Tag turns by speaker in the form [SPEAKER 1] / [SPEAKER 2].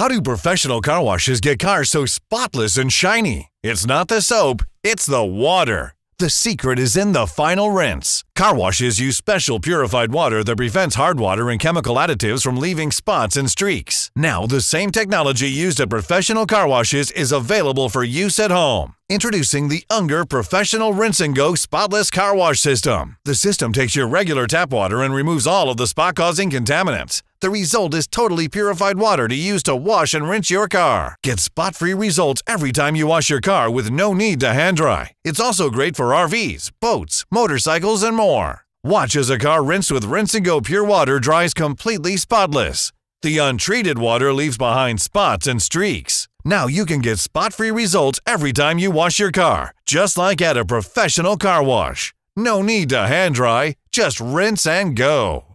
[SPEAKER 1] How do professional car washes get cars so spotless and shiny? It's not the soap, it's the water. The secret is in the final rinse. Car washes use special purified water that prevents hard water and chemical additives from leaving spots and streaks. Now, the same technology used at professional car washes is available for use at home. Introducing the Unger Professional Rinse and Go Spotless Car Wash System. The system takes your regular tap water and removes all of the spot-causing contaminants. The result is totally purified water to use to wash and rinse your car. Get spot-free results every time you wash your car with no need to hand dry. It's also great for RVs, boats, motorcycles, and more. Watch as a car rinsed with Rinse and Go pure water dries completely spotless. The untreated water leaves behind spots and streaks. Now you can get spot-free results every time you wash your car, just like at a professional car wash. No need to hand dry, just rinse and go.